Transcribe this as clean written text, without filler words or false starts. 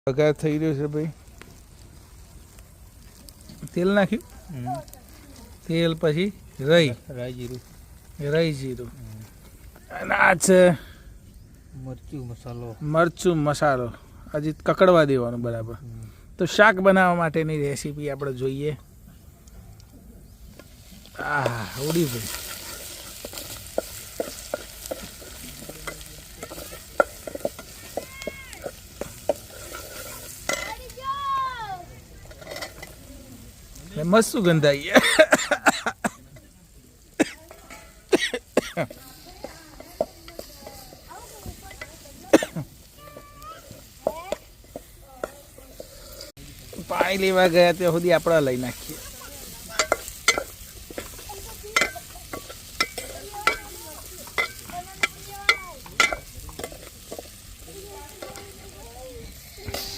વઘાર થઈ રહ્યો છે ભાઈ. તેલ નાખ્યું, તેલ પછી રાઈ જીરું, રાઈ જીરું, અને આ છે મરચું મસાલો. હજી કકડવા દેવાનું બરાબર. તો શાક બનાવવા માટેની રેસીપી આપણે જોઈએ. ઉડી ભાઈ, મસ્ત સુગંધ આવી. પાણી લેવા ગયા ત્યાં સુધી આપણે લઈ નાખીએ.